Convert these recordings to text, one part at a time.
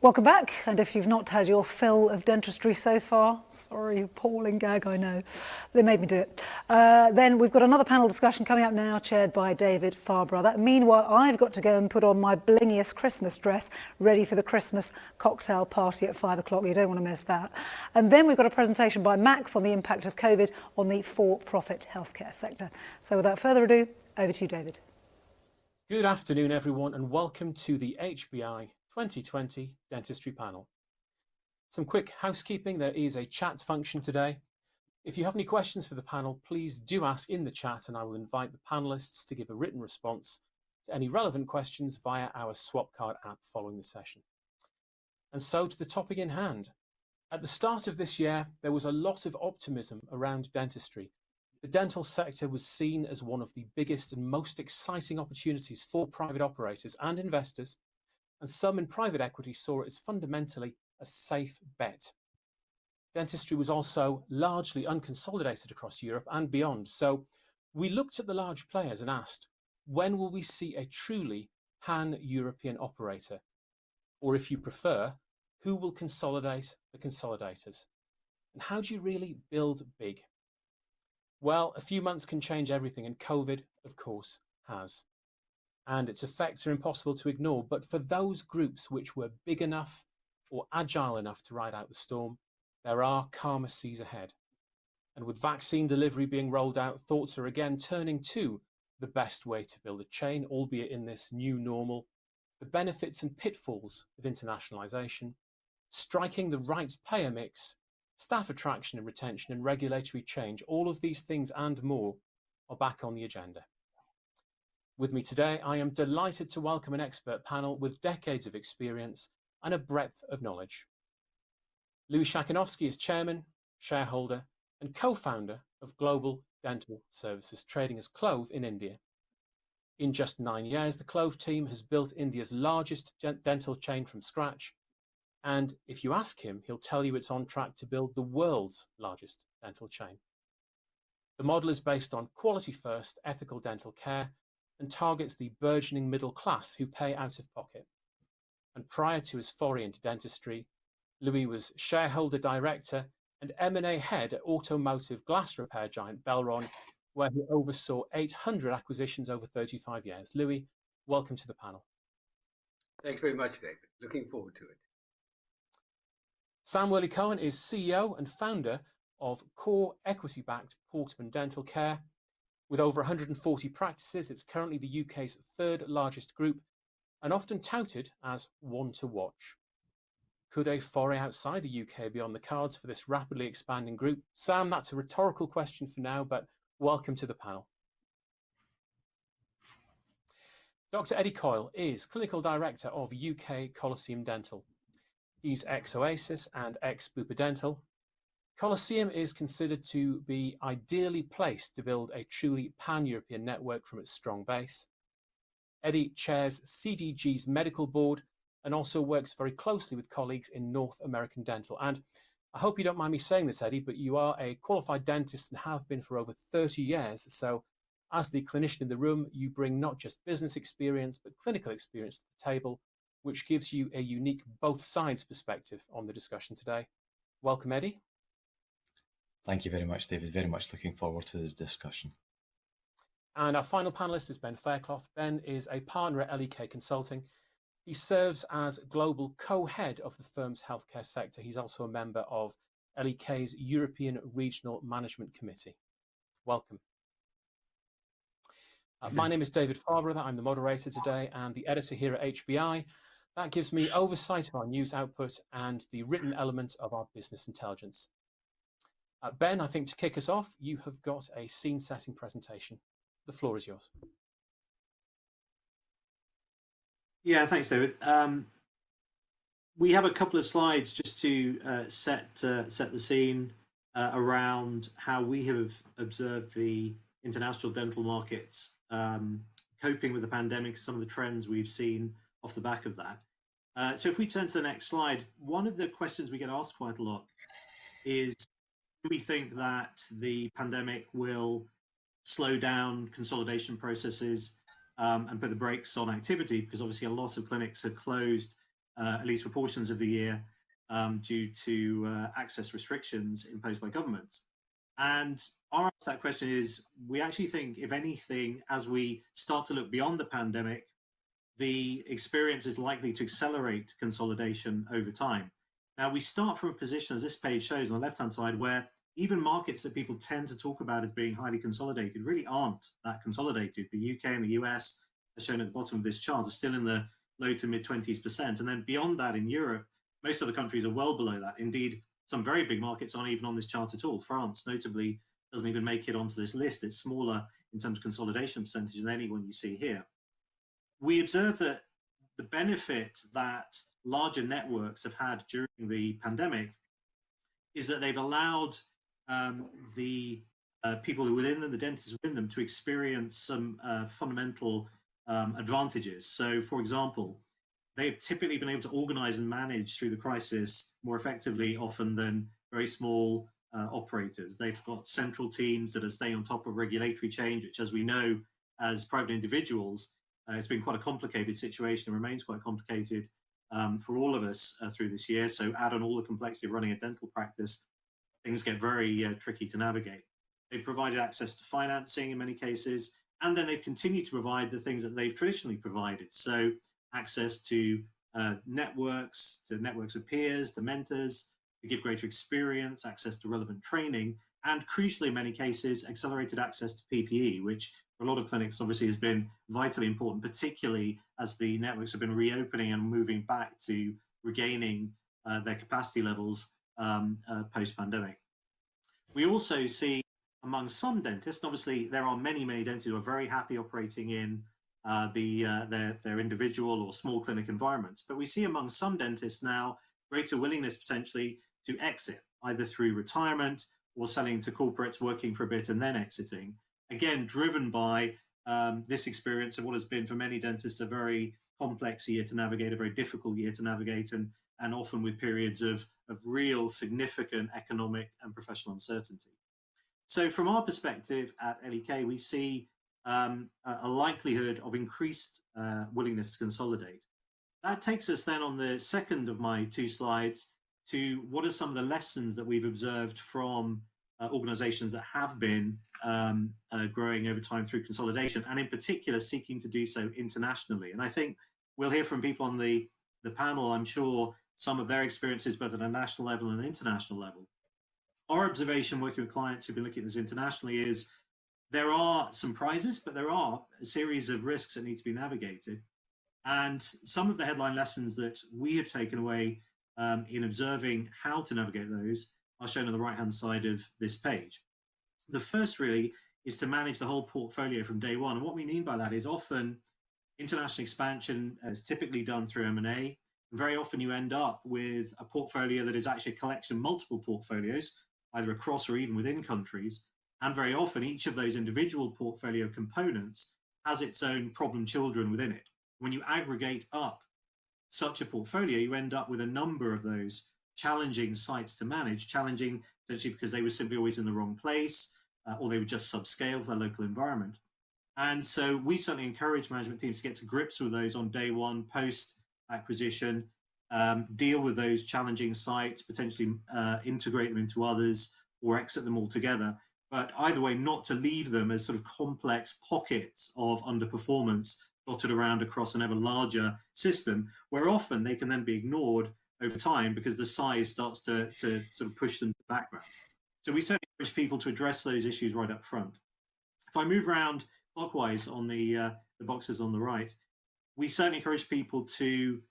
Welcome back, and if you've not had your fill of dentistry so far, sorry, appalling gag, I know, they made me do it, then we've got another panel discussion coming up now, chaired by David Farbrother. Meanwhile, I've got to go and put on my blingiest Christmas dress, ready for the Christmas cocktail party at 5 o'clock. You don't want to miss that. And then we've got a presentation by Max on the impact of COVID on the for-profit healthcare sector. So without further ado, over to you, David. Good afternoon, everyone, and welcome to the HBI 2020 Dentistry Panel. Some quick housekeeping. There is a chat function today. If you have any questions for the panel, please do ask in the chat and I will invite the panelists to give a written response to any relevant questions via our Swapcard app following the session. And so to the topic in hand. At the start of this year, there was a lot of optimism around dentistry. The dental sector was seen as one of the biggest and most exciting opportunities for private operators and investors, and some in private equity saw it as fundamentally a safe bet. Dentistry was also largely unconsolidated across Europe and beyond, so we looked at the large players and asked, when will we see a truly pan-European operator? Or if you prefer, who will consolidate the consolidators? And how do you really build big? Well, a few months can change everything, and COVID, of course, has. And its effects are impossible to ignore. But for those groups which were big enough or agile enough to ride out the storm, there are calmer seas ahead. And with vaccine delivery being rolled out, thoughts are again turning to the best way to build a chain, albeit in this new normal, the benefits and pitfalls of internationalization, striking the right payer mix, staff attraction and retention, and regulatory change. All of these things and more are back on the agenda. With me today, I am delighted to welcome an expert panel with decades of experience and a breadth of knowledge. Louis Shakinovsky is chairman, shareholder, and co-founder of Global Dental Services, trading as Clove in India. In just 9 years, the Clove team has built India's largest dental chain from scratch. And if you ask him, he'll tell you it's on track to build the world's largest dental chain. The model is based on quality first, ethical dental care, and targets the burgeoning middle class who pay out of pocket. And prior to his foray into dentistry, Louis was shareholder director and M&A head at automotive glass repair giant Belron, where he oversaw 800 acquisitions over 35 years. Louis, welcome to the panel. Thanks very much, David. Looking forward to it. Sam Worley-Cohen is CEO and founder of core equity-backed Portman Dental Care. With over 140 practices, it's currently the UK's third largest group and often touted as one to watch. Could a foray outside the UK be on the cards for this rapidly expanding group? Sam, that's a rhetorical question for now, but welcome to the panel. Dr. Eddie Coyle is Clinical Director of UK Coliseum Dental. He's ex-Oasis and ex-Bupa Dental. Coliseum is considered to be ideally placed to build a truly pan-European network from its strong base. Eddie chairs CDG's medical board and also works very closely with colleagues in North American dental. And I hope you don't mind me saying this, Eddie, but you are a qualified dentist and have been for over 30 years. So as the clinician in the room, you bring not just business experience, but clinical experience to the table, which gives you a unique both sides perspective on the discussion today. Welcome, Eddie. Thank you very much, David. Very much looking forward to the discussion. And our final panelist is Ben Fairclough. Ben is a partner at LEK Consulting. He serves as global co-head of the firm's healthcare sector. He's also a member of LEK's European Regional Management Committee. Welcome. My name is David Farbrother. I'm the moderator today and the editor here at HBI. That gives me oversight of our news output and the written element of our business intelligence. Ben, I think to kick us off, you have got a scene-setting presentation. The floor is yours. Yeah, thanks, David. We have a couple of slides just to set the scene around how we have observed the international dental markets coping with the pandemic, some of the trends we've seen off the back of that. So if we turn to the next slide, one of the questions we get asked quite a lot is, do we think that the pandemic will slow down consolidation processes and put the brakes on activity? Because obviously a lot of clinics have closed at least for portions of the year, due to access restrictions imposed by governments. And our answer to that question is, we actually think, if anything, as we start to look beyond the pandemic, the experience is likely to accelerate consolidation over time. Now, we start from a position, as this page shows on the left-hand side, where even markets that people tend to talk about as being highly consolidated really aren't that consolidated. The UK and the US, as shown at the bottom of this chart, are still in the low to mid 20%. And then beyond that, in Europe, most other countries are well below that. Indeed, some very big markets aren't even on this chart at all. France, notably, doesn't even make it onto this list. It's smaller in terms of consolidation percentage than any one you see here. We observe that the benefit that larger networks have had during the pandemic is that they've allowed the people who are within them, the dentists within them, to experience some fundamental advantages. So, for example, they've typically been able to organize and manage through the crisis more effectively often than very small operators. They've got central teams that are staying on top of regulatory change, which, as we know, as private individuals, it's been quite a complicated situation and remains quite complicated for all of us through this year. So add on all the complexity of running a dental practice, things get very tricky to navigate. They've provided access to financing in many cases, and then they've continued to provide the things that they've traditionally provided. So access to networks of peers, to mentors, to give greater experience, access to relevant training, and crucially in many cases, accelerated access to PPE, which for a lot of clinics obviously has been vitally important, particularly as the networks have been reopening and moving back to regaining their capacity levels post-pandemic. We also see among some dentists, obviously there are many dentists who are very happy operating in their individual or small clinic environments, but we see among some dentists now greater willingness potentially to exit, either through retirement or selling to corporates, working for a bit and then exiting. Again, driven by this experience of what has been for many dentists a very complex year to navigate, a very difficult year to navigate, and often with periods of real significant economic and professional uncertainty. So from our perspective at LEK, we see a likelihood of increased willingness to consolidate. That takes us then on the second of my two slides to what are some of the lessons that we've observed from organizations that have been growing over time through consolidation, and in particular seeking to do so internationally. And I think we'll hear from people on the panel, I'm sure, some of their experiences both at a national level and an international level. Our observation working with clients who've been looking at this internationally is there are some prizes, but there are a series of risks that need to be navigated. And some of the headline lessons that we have taken away in observing how to navigate those are shown on the right-hand side of this page. The first really is to manage the whole portfolio from day one. And what we mean by that is often international expansion is typically done through M&A. Very often you end up with a portfolio that is actually a collection of multiple portfolios, either across or even within countries. And very often each of those individual portfolio components has its own problem children within it. When you aggregate up such a portfolio, you end up with a number of those challenging sites to manage, challenging potentially because they were simply always in the wrong place, or they were just subscale for their local environment. And so we certainly encourage management teams to get to grips with those on day one, post-acquisition, deal with those challenging sites, potentially integrate them into others or exit them altogether. But either way, not to leave them as sort of complex pockets of underperformance dotted around across an ever larger system, where often they can then be ignored over time because the size starts to sort of push them to the background. So we certainly encourage people to address those issues right up front. If I move around clockwise on the boxes on the right, we certainly encourage people to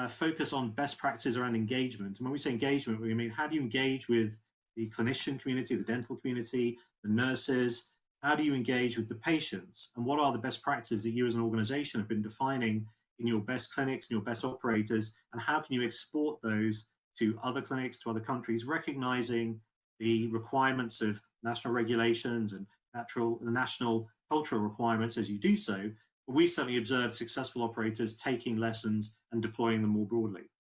focus on best practices around engagement. And when we say engagement, we mean how do you engage with the clinician community, the dental community, the nurses? How do you engage with the patients? And what are the best practices that you as an organization have been defining in your best clinics and your best operators? And how can you export those to other clinics, to other countries, recognizing the requirements of national regulations and national cultural requirements as you do so? But we've certainly observed successful operators taking lessons and deploying them more broadly.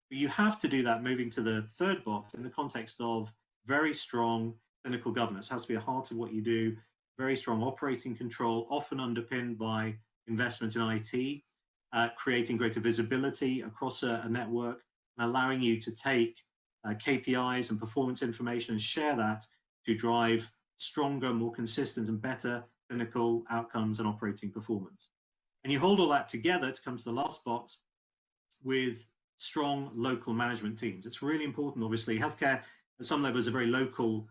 But you have to do that, moving to the third box, in the context of very strong clinical governance. It has to be a heart of what you do, very strong operating control, often underpinned by investment in IT, creating greater visibility across a network, and allowing you to take KPIs and performance information and share that to drive stronger, more consistent, and better clinical outcomes and operating performance. And you hold all that together to come to the last box with strong local management teams. It's really important, obviously. Healthcare at some level is a very local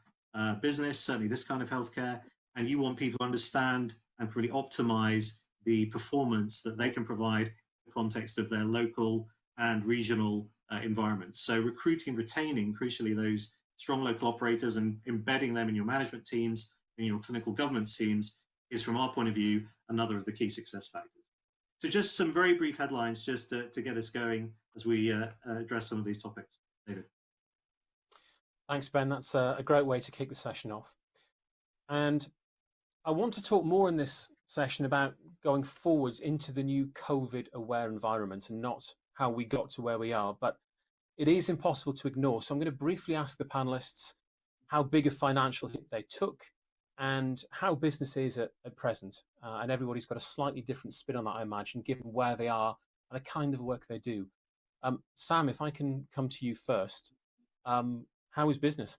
business, certainly this kind of healthcare, and you want people to understand and really optimize the performance that they can provide in the context of their local and regional environments. So recruiting and retaining, crucially, those strong local operators and embedding them in your management teams and your clinical governance teams is, from our point of view, another of the key success factors. So just some very brief headlines just to get us going as we address some of these topics. David. Thanks, Ben. That's a great way to kick the session off. And I want to talk more in this session about going forwards into the new COVID-aware environment and not how we got to where we are. But it is impossible to ignore. So I'm going to briefly ask the panelists how big a financial hit they took and how business is at present. And everybody's got a slightly different spin on that, I imagine, given where they are and the kind of work they do. Sam, if I can come to you first, how is business?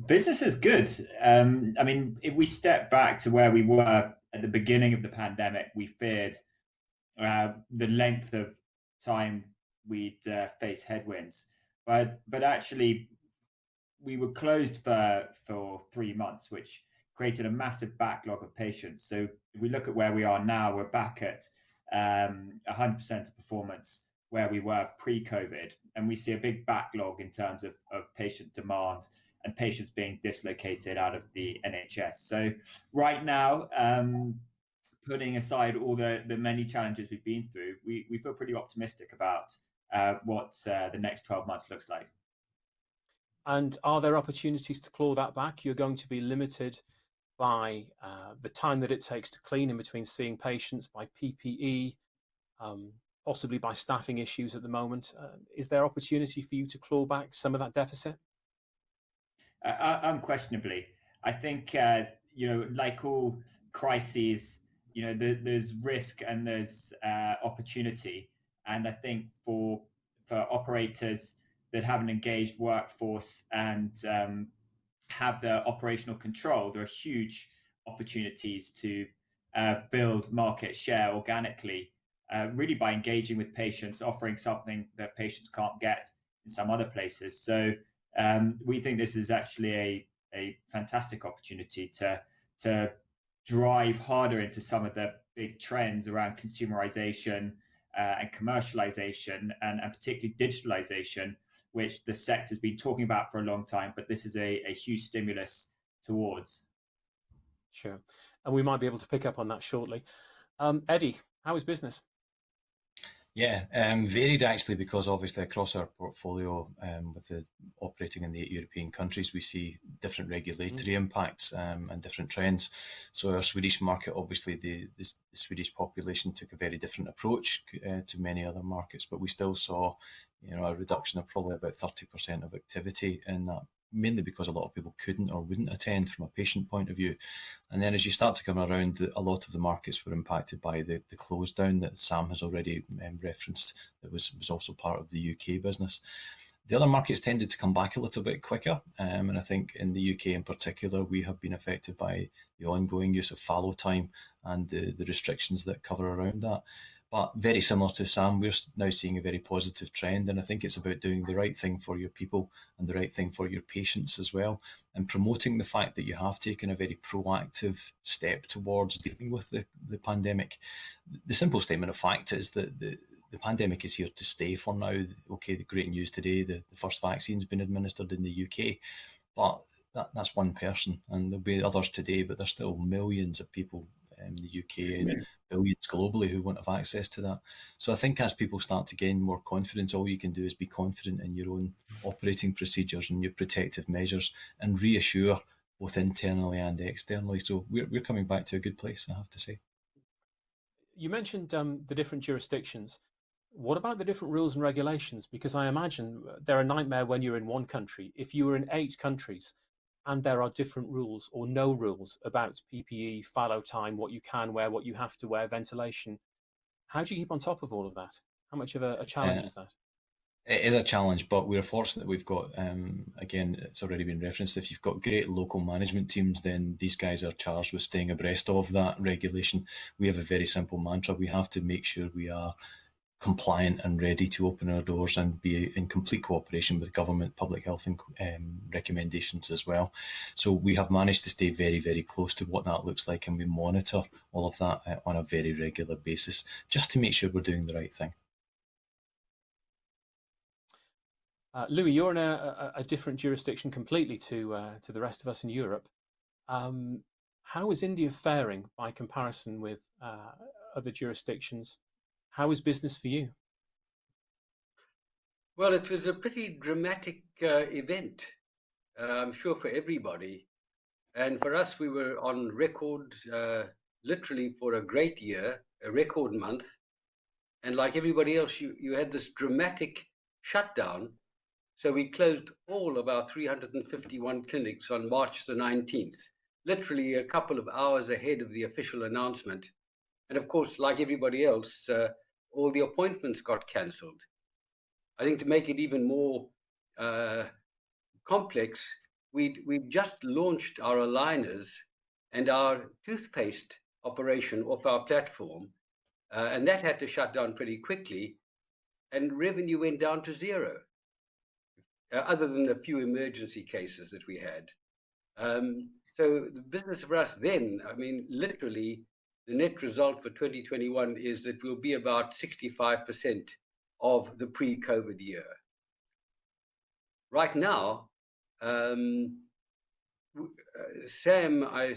Business is good. I mean, if we step back to where we were at the beginning of the pandemic, we feared the length of time we'd face headwinds. But actually, we were closed for 3 months, which created a massive backlog of patients. So if we look at where we are now, we're back at 100% of performance where we were pre-COVID. And we see a big backlog in terms of patient demand and patients being dislocated out of the NHS. So right now, putting aside all the many challenges we've been through, we feel pretty optimistic about what the next 12 months looks like. And are there opportunities to claw that back? You're going to be limited by the time that it takes to clean in between seeing patients, by PPE, possibly by staffing issues at the moment. Is there opportunity for you to claw back some of that deficit? Unquestionably. I think, like all crises, there's risk and there's opportunity. And I think for operators that have an engaged workforce and have the operational control, there are huge opportunities to build market share organically, really by engaging with patients, offering something that patients can't get in some other places. So we think this is actually a fantastic opportunity to drive harder into some of the big trends around consumerization and commercialization and particularly digitalization, which the sector's been talking about for a long time, but this is a huge stimulus towards. Sure. And we might be able to pick up on that shortly. Eddie, how is business? Yeah, varied actually, because obviously across our portfolio, with the operating in the 8 European countries, we see different regulatory impacts and different trends. So our Swedish market, obviously the Swedish population took a very different approach to many other markets, but we still saw, a reduction of probably about 30% of activity in that, mainly because a lot of people couldn't or wouldn't attend from a patient point of view. And then as you start to come around, a lot of the markets were impacted by the close down that Sam has already referenced, that was also part of the UK business. The other markets tended to come back a little bit quicker, and I think in the UK in particular, we have been affected by the ongoing use of fallow time and the restrictions that cover around that. But very similar to Sam, we're now seeing a very positive trend, and I think it's about doing the right thing for your people and the right thing for your patients as well, and promoting the fact that you have taken a very proactive step towards dealing with the pandemic. The simple statement of fact is that the pandemic is here to stay for now. Okay, the great news today, the first vaccine's been administered in the UK, but that's one person, and there'll be others today, but there's still millions of people in the UK and billions globally who won't have access to that. So I think as people start to gain more confidence, all you can do is be confident in your own operating procedures and your protective measures and reassure both internally and externally. So we're coming back to a good place, I have to say. You mentioned the different jurisdictions. What about the different rules and regulations? Because I imagine they're a nightmare when you're in one country. If you were in 8 countries, and there are different rules or no rules about PPE, fallow time, what you can wear, what you have to wear, ventilation. How do you keep on top of all of that? How much of a challenge is that? It is a challenge, but we're fortunate we've got, again, it's already been referenced, if you've got great local management teams, then these guys are charged with staying abreast of that regulation. We have a very simple mantra. We have to make sure we are compliant and ready to open our doors and be in complete cooperation with government public health and recommendations as well. So we have managed to stay very, very close to what that looks like, and we monitor all of that on a very regular basis just to make sure we're doing the right thing. Louis, you're in a different jurisdiction completely to the rest of us in Europe. How is India faring by comparison with other jurisdictions? How is business for you? Well, it was a pretty dramatic event, I'm sure, for everybody. And for us, we were on record literally for a great year, a record month. And like everybody else, you had this dramatic shutdown. So we closed all of our 351 clinics on March the 19th, literally a couple of hours ahead of the official announcement. And of course, like everybody else, all the appointments got cancelled. I think to make it even more complex, we've just launched our aligners and our toothpaste operation off our platform, and that had to shut down pretty quickly, and revenue went down to zero, other than a few emergency cases that we had. So the business for us then, I mean, literally, the net result for 2021 is that we'll be about 65% of the pre-COVID year. Right now, Sam, I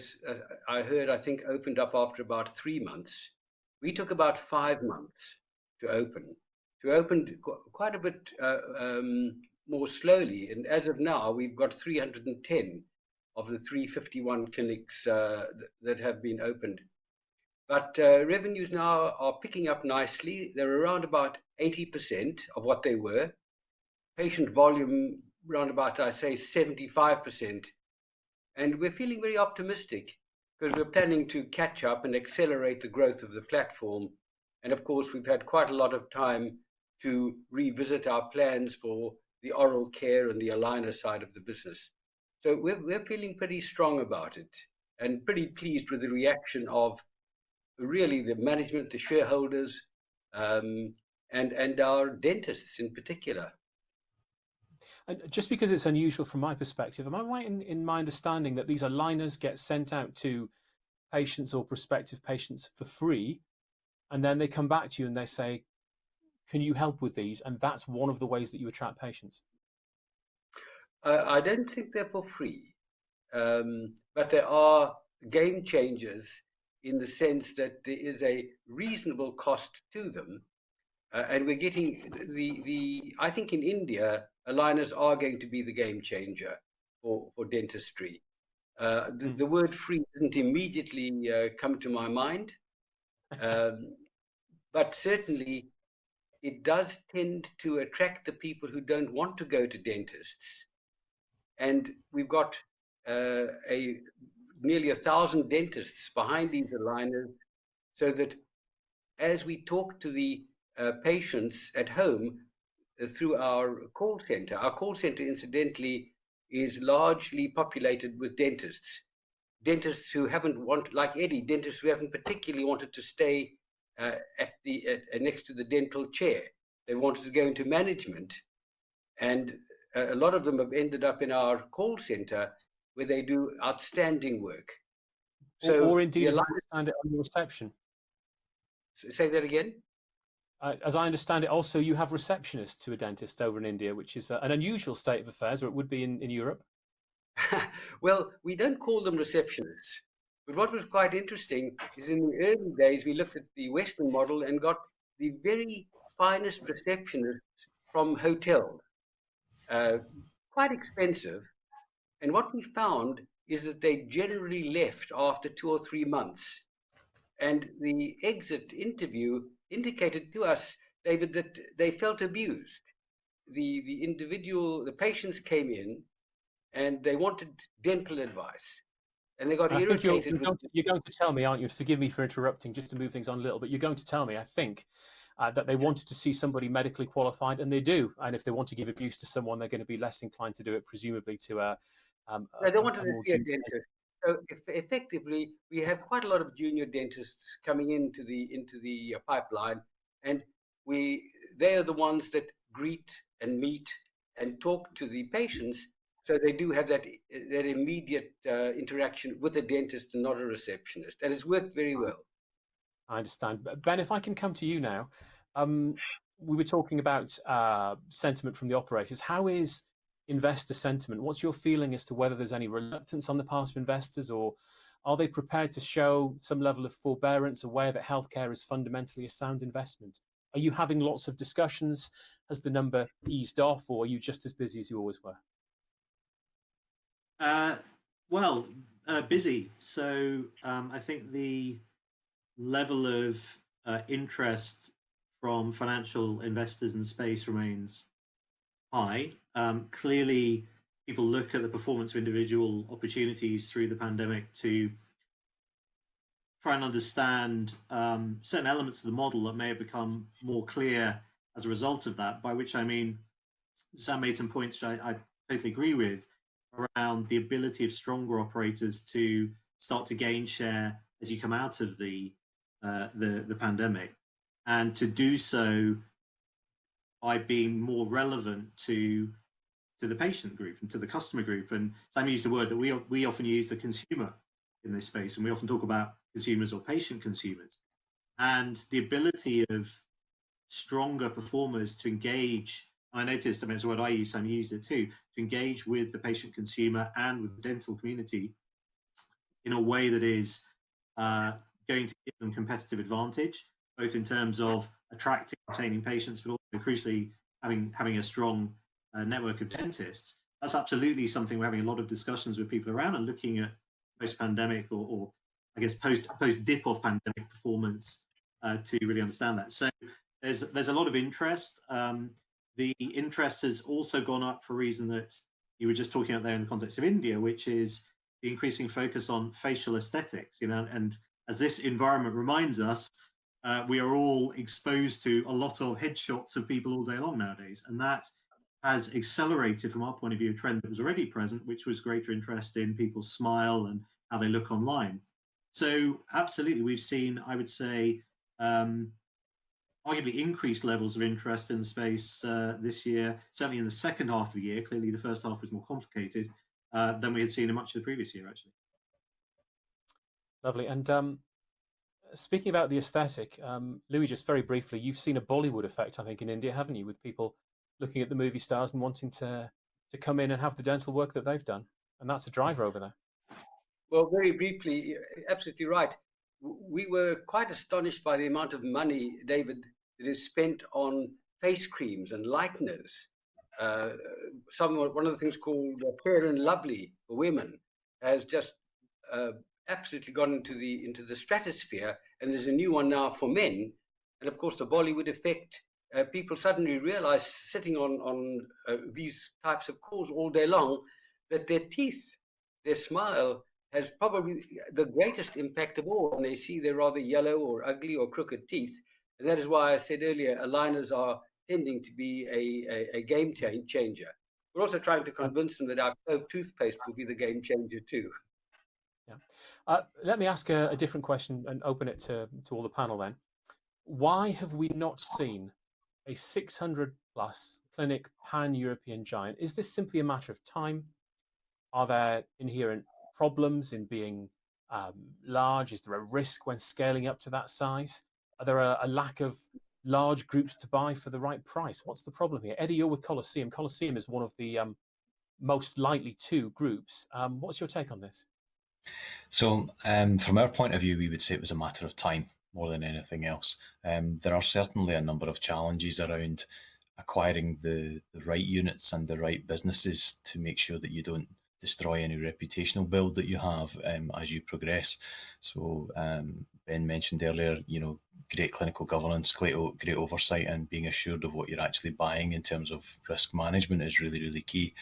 heard, I think, opened up after about 3 months. We took about 5 months to open. We opened quite a bit more slowly, and as of now, we've got 310 of the 351 clinics that have been opened. But revenues now are picking up nicely. They're around about 80% of what they were. Patient volume around about, I say, 75%. And we're feeling very optimistic because we're planning to catch up and accelerate the growth of the platform. And of course, we've had quite a lot of time to revisit our plans for the oral care and the aligner side of the business. So we're feeling pretty strong about it and pretty pleased with the reaction of really the management, the shareholders, and our dentists in particular. And just because it's unusual from my perspective, am I right in my understanding that these aligners get sent out to patients or prospective patients for free, and then they come back to you and they say, can you help with these? And that's one of the ways that you attract patients. I don't think they're for free, but there are game changers in the sense that there is a reasonable cost to them. And we're getting I think in India, aligners are going to be the game changer for dentistry. The word free didn't immediately come to my mind, but certainly it does tend to attract the people who don't want to go to dentists. And we've got nearly 1,000 dentists behind these aligners, so that as we talk to the patients at home through our call center incidentally is largely populated with dentists who haven't like Eddie, dentists who haven't particularly wanted to stay next to the dental chair. They wanted to go into management, and a lot of them have ended up in our call center where they do outstanding work. So, or indeed, as I understand it, on the reception. Say that again? As I understand it, also you have receptionists to a dentist over in India, which is an unusual state of affairs, or it would be in Europe. Well, we don't call them receptionists. But what was quite interesting is in the early days, we looked at the Western model and got the very finest receptionists from hotels, quite expensive. And what we found is that they generally left after 2 or 3 months. And the exit interview indicated to us, David, that they felt abused. The patients came in and they wanted dental advice. and they got And I think you're, irritated with. you're going to tell me, aren't you? Forgive me for interrupting, just to move things on a little, but you're going to tell me, I think, that they wanted to see somebody medically qualified, and they do. And if they want to give abuse to someone, they're going to be less inclined to do it, presumably to They don't want to more see a junior. dentist. So effectively, we have quite a lot of junior dentists coming into the pipeline, and they are the ones that greet and meet and talk to the patients. So they do have that immediate interaction with a dentist and not a receptionist, and it's worked very well. I understand. Ben, if I can come to you now, we were talking about sentiment from the operators. How is investor sentiment? What's your feeling as to whether there's any reluctance on the part of investors, or are they prepared to show some level of forbearance, aware that healthcare is fundamentally a sound investment? Are you having lots of discussions? Has the number eased off, or are you just as busy as you always were? Busy. So I think the level of interest from financial investors in the space remains high. Clearly, people look at the performance of individual opportunities through the pandemic to try and understand certain elements of the model that may have become more clear as a result of that, by which I mean, Sam made some points which I totally agree with, around the ability of stronger operators to start to gain share as you come out of the pandemic, and to do so by being more relevant to the patient group and to the customer group. And Sam used the word that we often use, the consumer, in this space, and we often talk about consumers or patient consumers, and the ability of stronger performers to engage. I noticed, I mean, it's a word I use, Sam used it too, to engage with the patient consumer and with the dental community in a way that is going to give them competitive advantage, both in terms of attracting, retaining patients, but also crucially having a strong network of dentists. That's absolutely something we're having a lot of discussions with people around, and looking at post-pandemic or I guess post-dip of pandemic performance to really understand that. So there's a lot of interest. The interest has also gone up for a reason that you were just talking about there in the context of India, which is the increasing focus on facial aesthetics. And as this environment reminds us, we are all exposed to a lot of headshots of people all day long nowadays, and that has accelerated, from our point of view, a trend that was already present, which was greater interest in people's smile and how they look online. So absolutely, we've seen, I would say, arguably increased levels of interest in the space this year, certainly in the second half of the year. Clearly, the first half was more complicated than we had seen in much of the previous year, actually. Lovely. And speaking about the aesthetic, Louis, just very briefly, you've seen a Bollywood effect, I think, in India, haven't you, with people looking at the movie stars and wanting to come in and have the dental work that they've done. And that's a driver over there. Well, very briefly, absolutely right. We were quite astonished by the amount of money, David, that is spent on face creams and lighteners. One of the things called Fair and Lovely for women has just absolutely gone into the stratosphere, and there's a new one now for men. And of course, the Bollywood effect. People suddenly realize, sitting on these types of calls all day long, that their teeth, their smile, has probably the greatest impact of all when they see their rather yellow or ugly or crooked teeth. And that is why I said earlier, aligners are tending to be a game changer. We're also trying to convince them that our Clove toothpaste will be the game changer too. Yeah. Let me ask a different question and open it to all the panel then. Why have we not seen a 600 plus clinic pan-European giant? Is this simply a matter of time? Are there inherent problems in being large? Is there a risk when scaling up to that size? Are there a lack of large groups to buy for the right price? What's the problem here? Eddie, you're with Colosseum. Colosseum is one of the most likely two groups. What's your take on this? So from our point of view, we would say it was a matter of time more than anything else. There are certainly a number of challenges around acquiring the right units and the right businesses to make sure that you don't destroy any reputational build that you have as you progress. So Ben mentioned earlier, great clinical governance, great oversight, and being assured of what you're actually buying in terms of risk management is really, really key.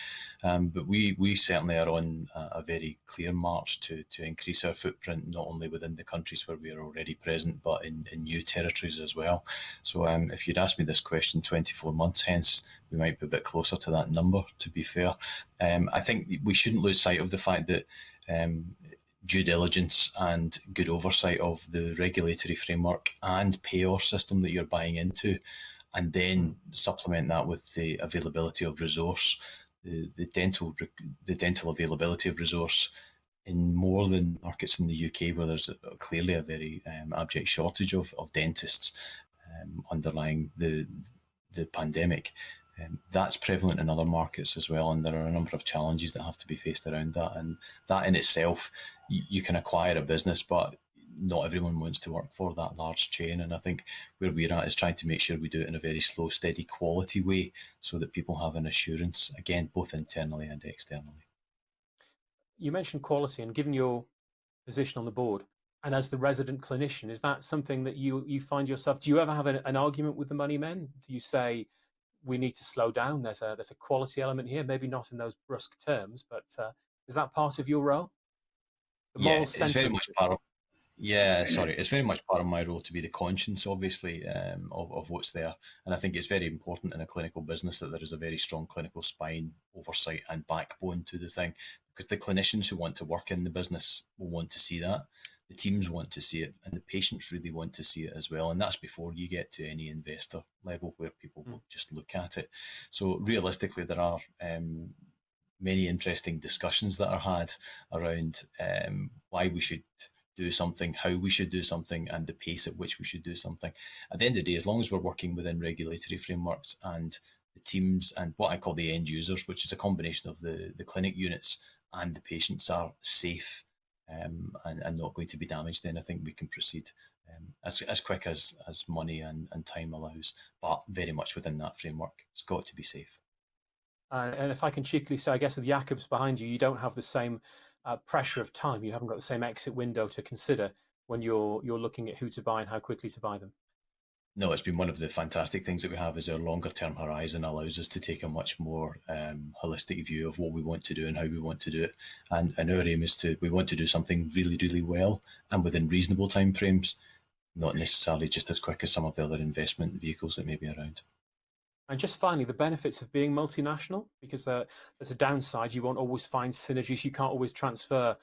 But we certainly are on a very clear march to increase our footprint, not only within the countries where we are already present, but in new territories as well. So if you'd asked me this question 24 months hence, we might be a bit closer to that number, to be fair. I think we shouldn't lose sight of the fact that due diligence and good oversight of the regulatory framework and payor system that you're buying into, and then supplement that with the availability of resource, the dental availability of resource in more than markets in the UK, where there's clearly a very abject shortage of dentists underlying the pandemic. That's prevalent in other markets as well, and there are a number of challenges that have to be faced around that. And that in itself, you can acquire a business, but not everyone wants to work for that large chain. And I think where we're at is trying to make sure we do it in a very slow, steady, quality way, so that people have an assurance, again, both internally and externally. You mentioned quality, and given your position on the board and as the resident clinician, is that something that you find yourself, do you ever have an argument with the money men? Do you say, we need to slow down, there's a quality element here, maybe not in those brusque terms, but is that part of your role? It's very much part of it's very much part of my role to be the conscience, obviously, of what's there. And I think it's very important in a clinical business that there is a very strong clinical spine, oversight and backbone to the thing, because the clinicians who want to work in the business will want to see that. The teams want to see it, and the patients really want to see it as well. And that's before you get to any investor level where people will just look at it. So realistically, there are many interesting discussions that are had around why we should do something, how we should do something, and the pace at which we should do something. At the end of the day, as long as we're working within regulatory frameworks and the teams and what I call the end users, which is a combination of the clinic units and the patients, are safe and not going to be damaged, then I think we can proceed as quick as money and time allows, but very much within that framework. It's got to be safe. And if I can cheekily say, I guess with Jacobs behind you, you don't have the same pressure of time. You haven't got the same exit window to consider when you're looking at who to buy and how quickly to buy them. No, it's been one of the fantastic things that we have is our longer term horizon allows us to take a much more holistic view of what we want to do and how we want to do it. And our aim is we want to do something really, really well and within reasonable time frames, not necessarily just as quick as some of the other investment vehicles that may be around. And just finally, the benefits of being multinational, because there's a downside. You won't always find synergies. You can't always transfer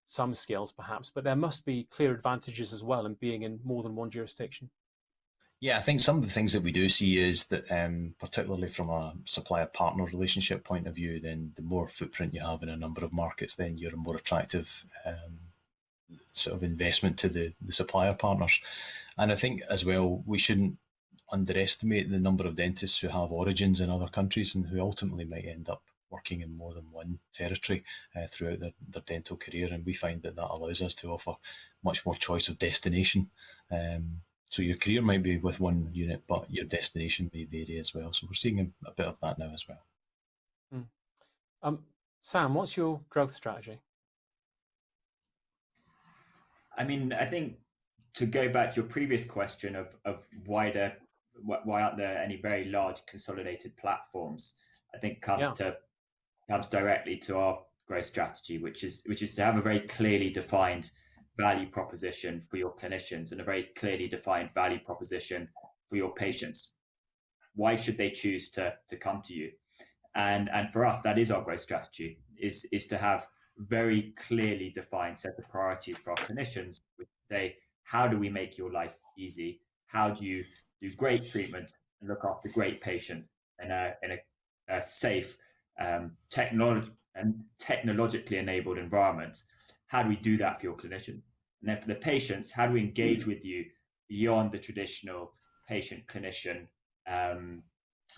some skills, perhaps, but there must be clear advantages as well in being in more than one jurisdiction. Yeah, I think some of the things that we do see is that, particularly from a supplier-partner relationship point of view, then the more footprint you have in a number of markets, then you're a more attractive sort of investment to the supplier partners. And I think as well, we shouldn't underestimate the number of dentists who have origins in other countries and who ultimately might end up working in more than one territory throughout their dental career. And we find that allows us to offer much more choice of destination. So your career might be with one unit, but your destination may vary as well. So we're seeing a bit of that now as well. Sam, what's your growth strategy? I mean, I think to go back to your previous question of why aren't there any very large consolidated platforms, I think comes directly to our growth strategy, which is to have a very clearly defined value proposition for your clinicians and a very clearly defined value proposition for your patients. Why should they choose to come to you? And for us, that is our growth strategy, is to have very clearly defined set of priorities for our clinicians, which say, how do we make your life easy? How do you do great treatment and look after great patients in a safe, technologically enabled environment? How do we do that for your clinician? And then for the patients, how do we engage with you beyond the traditional patient-clinician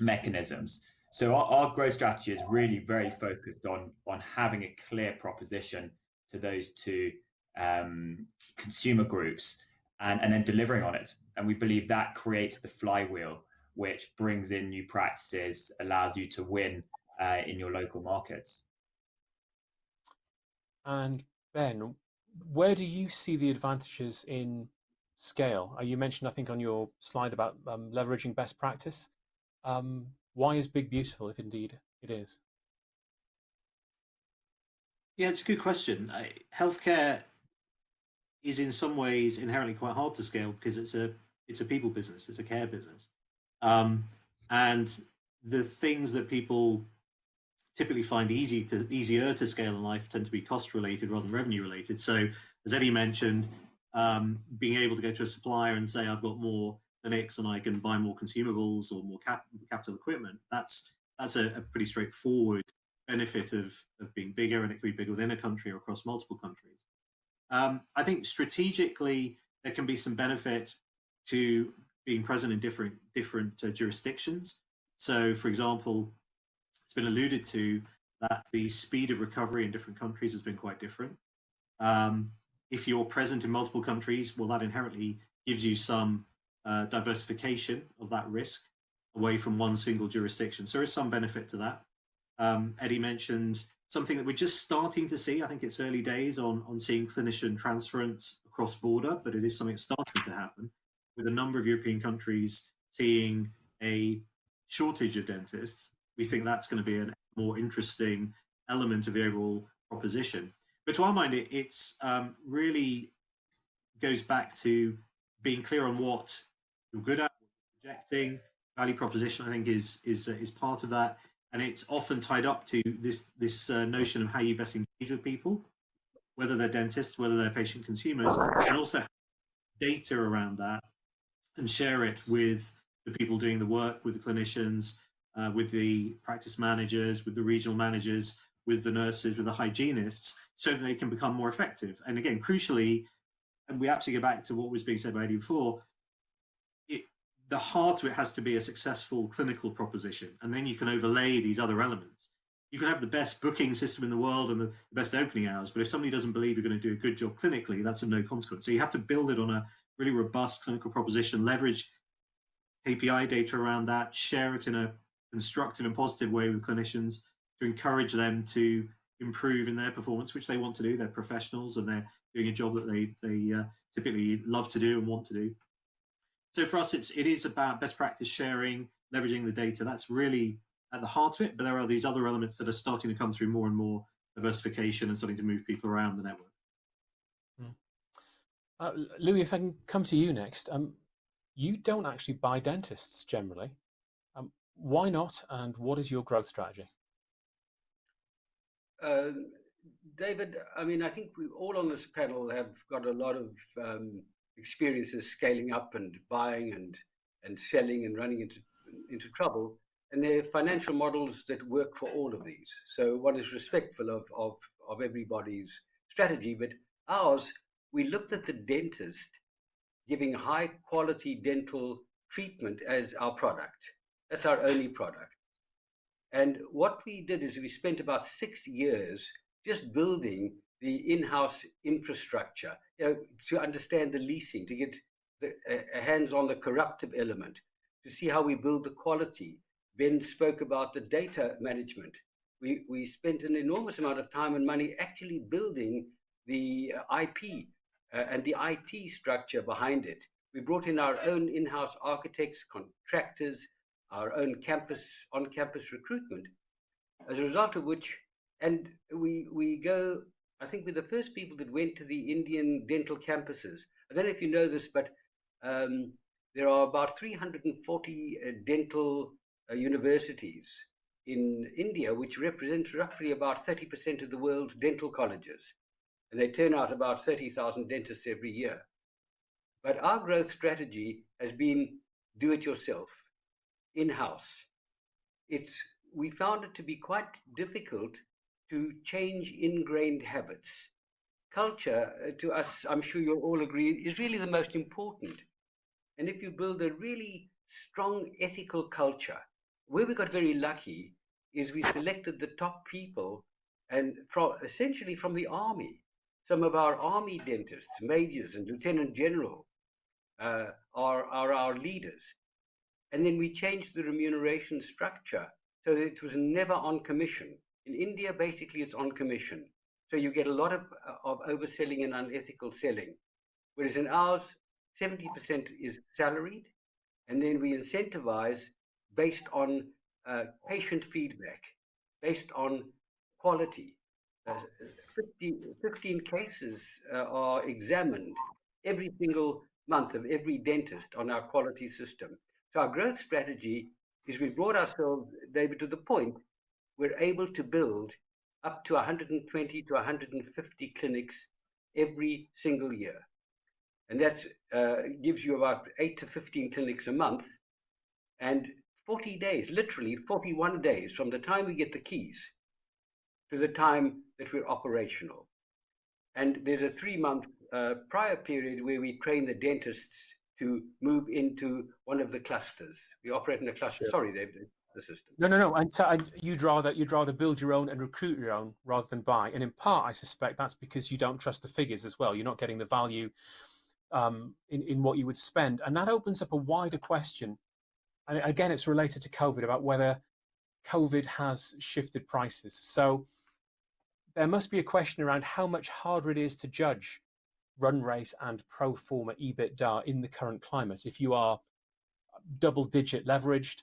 mechanisms? So our growth strategy is really very focused on having a clear proposition to those two consumer groups and then delivering on it. And we believe that creates the flywheel, which brings in new practices, allows you to win in your local markets. And Ben, where do you see the advantages in scale? You mentioned, I think, on your slide about leveraging best practice. Why is big beautiful, if indeed it is? Yeah, it's a good question. Healthcare is in some ways inherently quite hard to scale because it's a people business, it's a care business, and the things that people typically find easier to scale in life tend to be cost related rather than revenue related. So, as Eddie mentioned, being able to go to a supplier and say, I've got more clinics and I can buy more consumables or more capital equipment, that's a pretty straightforward benefit of being bigger, and it could be bigger within a country or across multiple countries. I think strategically there can be some benefit to being present in different jurisdictions. So, for example, it's been alluded to that the speed of recovery in different countries has been quite different. If you're present in multiple countries, well, that inherently gives you some diversification of that risk away from one single jurisdiction. So there is some benefit to that. Eddie mentioned something that we're just starting to see. I think it's early days on seeing clinician transference across border, but it is something that's starting to happen with a number of European countries seeing a shortage of dentists. We think that's going to be a more interesting element of the overall proposition. But to our mind, it's really goes back to being clear on what you're good at, what you're projecting. Value proposition, I think, is part of that, and it's often tied up to this notion of how you best engage with people, whether they're dentists, whether they're patient consumers, and also data around that, and share it with the people doing the work, with the clinicians, with the practice managers, with the regional managers, with the nurses, with the hygienists, so that they can become more effective. And again, crucially, and we absolutely go back to what was being said by Eddie before, the heart of it has to be a successful clinical proposition, and then you can overlay these other elements. You can have the best booking system in the world and the best opening hours, but if somebody doesn't believe you're going to do a good job clinically, that's of no consequence. So you have to build it on a really robust clinical proposition, leverage KPI data around that, share it in a constructive and positive way with clinicians to encourage them to improve in their performance, which they want to do. They're professionals and they're doing a job that they typically love to do and want to do. So for us, it is about best practice sharing, leveraging the data. That's really at the heart of it. But there are these other elements that are starting to come through more and more diversification and starting to move people around the network. Louis, if I can come to you next. You don't actually buy dentists generally. Why not? And what is your growth strategy? David, I mean, I think we all on this panel have got a lot of experiences scaling up and buying and selling and running into trouble, and there are financial models that work for all of these. So one is respectful of everybody's strategy, but ours, we looked at the dentist giving high quality dental treatment as our product. That's our only product. And what we did is we spent about 6 years just building the in-house infrastructure, to understand the leasing, to get a hands on the corruptive element, to see how we build the quality. Ben spoke about the data management. We spent an enormous amount of time and money actually building the IP and the IT structure behind it. We brought in our own in-house architects, contractors, our own on-campus recruitment, as a result of which, and we go, I think we're the first people that went to the Indian dental campuses. I don't know if you know this, but there are about 340 dental universities in India, which represent roughly about 30% of the world's dental colleges. And they turn out about 30,000 dentists every year. But our growth strategy has been do it yourself, in-house. We found it to be quite difficult to change ingrained habits. Culture, to us, I'm sure you'll all agree, is really the most important. And if you build a really strong ethical culture, where we got very lucky is we selected the top people, and essentially from the army. Some of our army dentists, majors and lieutenant general, are our leaders. And then we changed the remuneration structure so that it was never on commission. In India, basically, it's on commission. So you get a lot of overselling and unethical selling. Whereas in ours, 70% is salaried, and then we incentivize based on patient feedback, based on quality. 15 cases are examined every single month of every dentist on our quality system. So our growth strategy is we brought ourselves, David, to the point we're able to build up to 120 to 150 clinics every single year. And that gives you about 8 to 15 clinics a month, and 40 days, literally 41 days from the time we get the keys to the time that we're operational. And there's a 3-month prior period where we train the dentists to move into one of the clusters. We operate in a cluster. Sure. Sorry, David, the system. No. And so you'd rather build your own and recruit your own rather than buy. And in part, I suspect that's because you don't trust the figures as well. You're not getting the value in what you would spend. And that opens up a wider question. And again, it's related to COVID, about whether COVID has shifted prices. So there must be a question around how much harder it is to judge run rate and pro forma EBITDA in the current climate. If you are double-digit leveraged,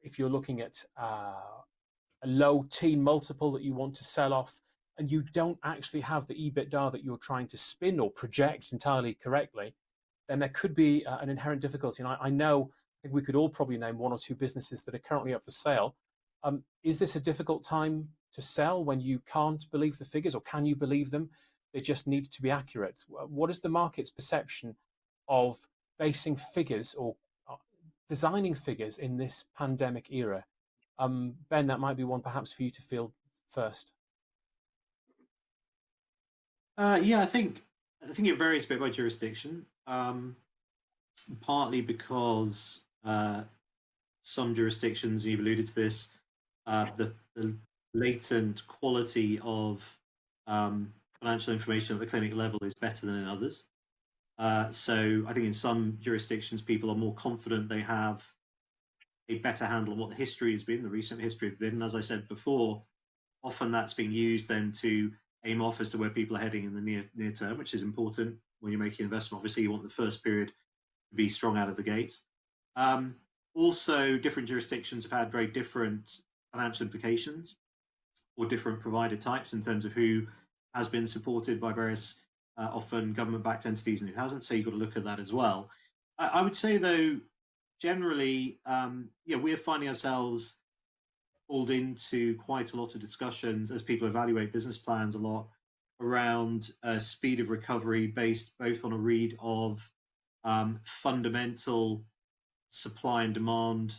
if you're looking at a low teen multiple that you want to sell off, and you don't actually have the EBITDA that you're trying to spin or project entirely correctly, then there could be an inherent difficulty. And I know, I think we could all probably name 1 or 2 businesses that are currently up for sale. Is this a difficult time to sell when you can't believe the figures, or can you believe them? They just need to be accurate. What is the market's perception of basing figures or designing figures in this pandemic era? Ben, that might be one perhaps for you to field first. Yeah, I think it varies a bit by jurisdiction. Partly because some jurisdictions, you've alluded to this, the latent quality of financial information at the clinic level is better than in others. So I think in some jurisdictions, people are more confident they have a better handle on what the history has been, the recent history has been. And as I said before, often that's being used then to aim off as to where people are heading in the near term, which is important when you're making an investment. Obviously, you want the first period to be strong out of the gate. Also, different jurisdictions have had very different financial implications or different provider types in terms of who has been supported by various often government-backed entities and who hasn't. So you've got to look at that as well. I would say, though, generally, we are finding ourselves pulled into quite a lot of discussions as people evaluate business plans a lot around speed of recovery based both on a read of fundamental supply and demand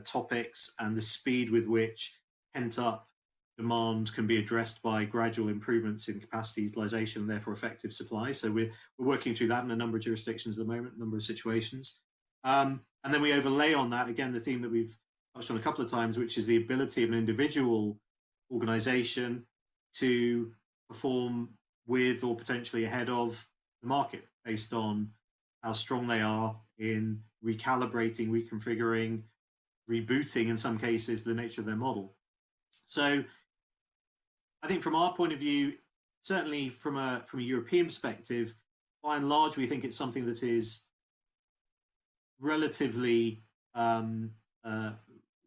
topics and the speed with which pent-up demand can be addressed by gradual improvements in capacity utilization and therefore effective supply. So we're working through that in a number of jurisdictions at the moment, a number of situations. And then we overlay on that, again, the theme that we've touched on a couple of times, which is the ability of an individual organization to perform with or potentially ahead of the market based on how strong they are in recalibrating, reconfiguring, rebooting, in some cases, the nature of their model. So I think from our point of view, certainly from a European perspective, by and large, we think it's something that is relatively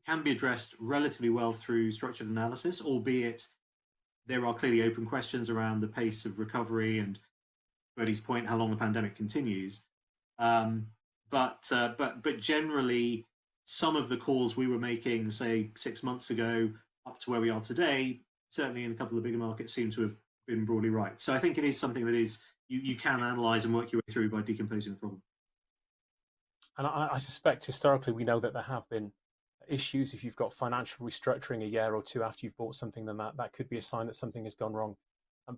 can be addressed relatively well through structured analysis, albeit there are clearly open questions around the pace of recovery and, to Eddie's point, how long the pandemic continues. But generally, some of the calls we were making, say, 6 months ago, up to where we are today, certainly in a couple of the bigger markets, seem to have been broadly right. So I think it is something that is you can analyse and work your way through by decomposing the problem. And I suspect historically we know that there have been issues. If you've got financial restructuring a year or two after you've bought something, then that could be a sign that something has gone wrong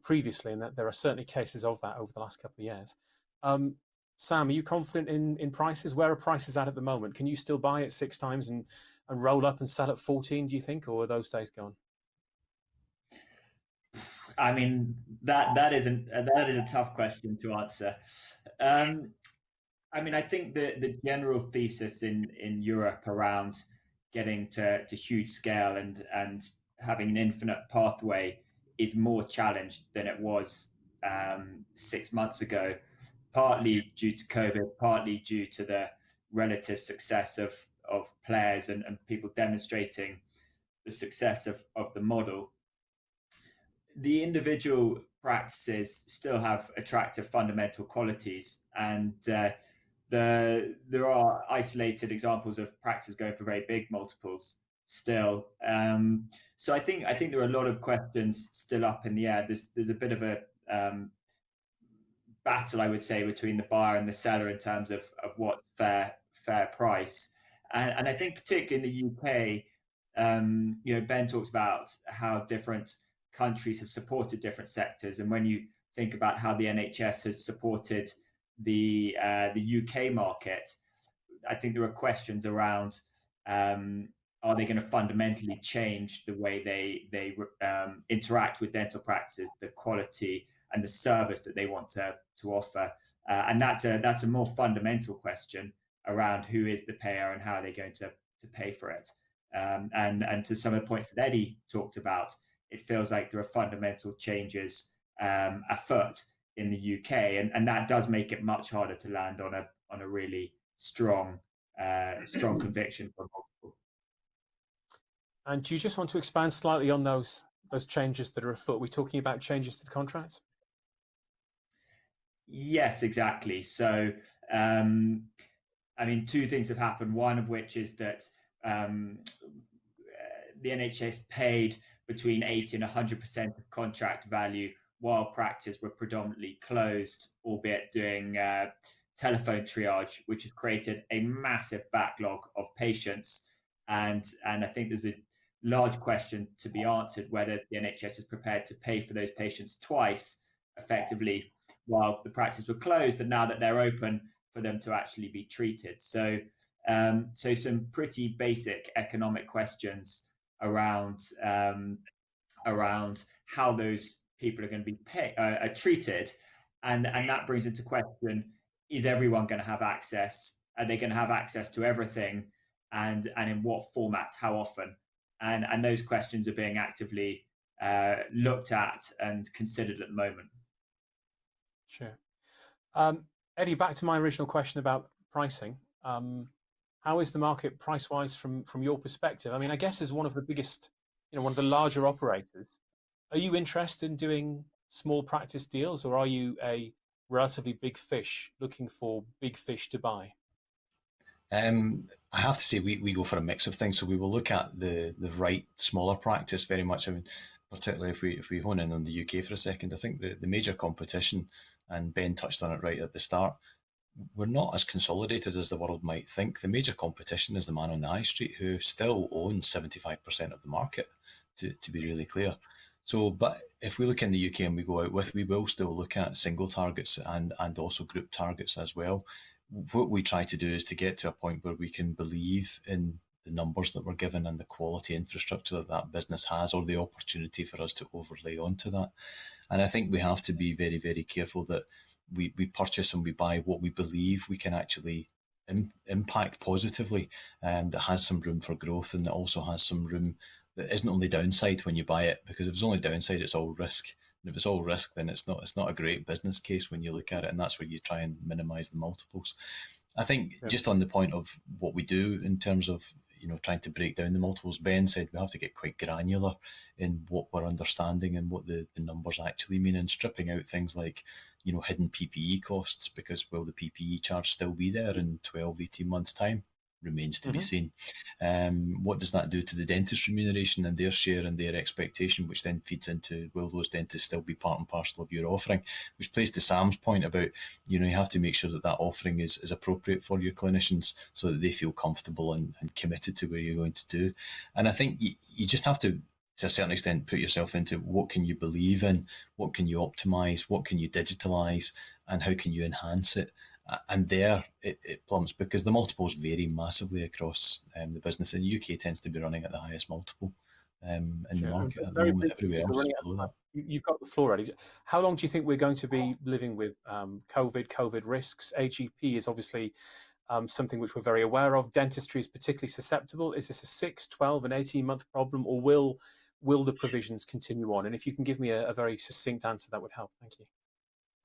previously, and that there are certainly cases of that over the last couple of years. Sam, are you confident in prices? Where are prices at the moment? Can you still buy at 6 times and roll up and sell at 14, do you think, or are those days gone? I mean, that is a tough question to answer. I mean, I think the general thesis in Europe around getting to huge scale and having an infinite pathway is more challenged than it was 6 months ago. partly due to COVID, partly due to the relative success of players and people demonstrating the success of the model. The individual practices still have attractive fundamental qualities, and there are isolated examples of practices going for very big multiples still. So I think there are a lot of questions still up in the air. There's a bit of a battle, I would say, between the buyer and the seller in terms of what's fair price. And I think particularly in the UK, Ben talks about how different countries have supported different sectors, and when you think about how the NHS has supported the UK market, I think there are questions around are they going to fundamentally change the way they interact with dental practices, the quality and the service that they want to offer, and that's a more fundamental question around who is the payer and how are they going to pay for it. And to some of the points that Eddie talked about, it feels like there are fundamental changes afoot in the UK, and that does make it much harder to land on a really strong conviction for multiple. And do you just want to expand slightly on those changes that are afoot? Are we talking about changes to the contract? Yes, exactly. So, two things have happened. One of which is that the NHS paid between 80 and 100% of contract value while practices were predominantly closed, albeit doing telephone triage, which has created a massive backlog of patients. And I think there's a large question to be answered whether the NHS is prepared to pay for those patients twice, effectively, while the practices were closed, and now that they're open, for them to actually be treated. So some pretty basic economic questions around how those people are going to be treated, and that brings into question: is everyone going to have access? Are they going to have access to everything? And in what format? How often? And those questions are being actively looked at and considered at the moment. Sure. Eddie, back to my original question about pricing. How is the market price-wise from your perspective? I mean, I guess as one of the biggest, one of the larger operators, are you interested in doing small practice deals, or are you a relatively big fish looking for big fish to buy? I have to say we go for a mix of things. So we will look at the right smaller practice very much. I mean, particularly if we hone in on the UK for a second, I think the major competition, and Ben touched on it right at the start, we're not as consolidated as the world might think. The major competition is the man on the high street, who still owns 75% of the market, to be really clear. So, but if we look in the UK and we go out with, we will still look at single targets and also group targets as well. What we try to do is to get to a point where we can believe in the numbers that we're given and the quality infrastructure that business has, or the opportunity for us to overlay onto that. And I think we have to be very, very careful that we purchase and we buy what we believe we can actually impact positively, and that has some room for growth, and that also has some room that isn't only downside when you buy it, because if it's only downside, it's all risk. And if it's all risk, then it's not a great business case when you look at it, and that's where you try and minimise the multiples. I think just on the point of what we do in terms of trying to break down the multiples, Ben said we have to get quite granular in what we're understanding and what the numbers actually mean, and stripping out things like hidden PPE costs, because will the PPE charge still be there in 12, 18 months' time? Remains to be seen. What does that do to the dentist remuneration and their share and their expectation, which then feeds into, will those dentists still be part and parcel of your offering? Which plays to Sam's point about, you have to make sure that offering is appropriate for your clinicians, so that they feel comfortable and committed to where you're going to do. And I think you just have to a certain extent, put yourself into what can you believe in, what can you optimize, what can you digitalize, and how can you enhance it. And there it plumbs, because the multiples vary massively across the business, and the UK tends to be running at the highest multiple in the market at the moment. Everywhere else is below that. You've got the floor, Eddie. How long do you think we're going to be living with COVID risks? AGP is obviously something which we're very aware of. Dentistry is particularly susceptible. Is this a 6, 12 and 18-month problem, or will the provisions continue on? And if you can give me a very succinct answer, that would help. Thank you.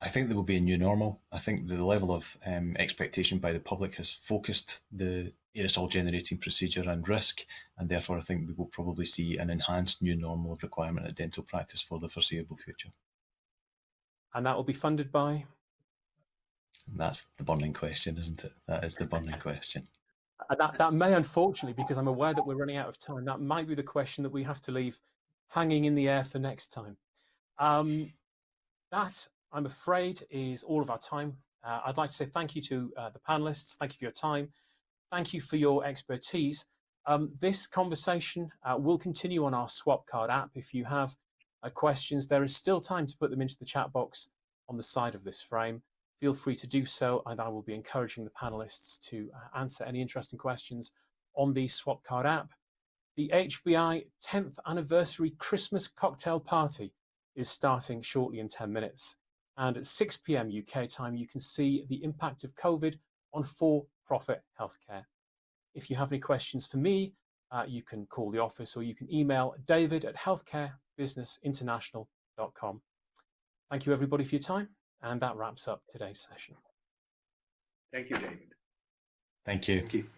I think there will be a new normal. I think the level of expectation by the public has focused the aerosol generating procedure and risk, and therefore I think we will probably see an enhanced new normal of requirement at dental practice for the foreseeable future. And that will be funded by? And that's the burning question, isn't it? That is the burning question. That may, unfortunately, because I'm aware that we're running out of time, that might be the question that we have to leave hanging in the air for next time. That, I'm afraid, is all of our time. I'd like to say thank you to the panelists. Thank you for your time. Thank you for your expertise. This conversation will continue on our Swap Card app. If you have questions, there is still time to put them into the chat box on the side of this frame. Feel free to do so, and I will be encouraging the panelists to answer any interesting questions on the Swap Card app. The HBI 10th anniversary Christmas cocktail party is starting shortly in 10 minutes. And at 6 p.m. UK time, you can see the impact of COVID on for-profit healthcare. If you have any questions for me, you can call the office or you can email david@healthcarebusinessinternational.com. Thank you, everybody, for your time. And that wraps up today's session. Thank you, David. Thank you. Thank you.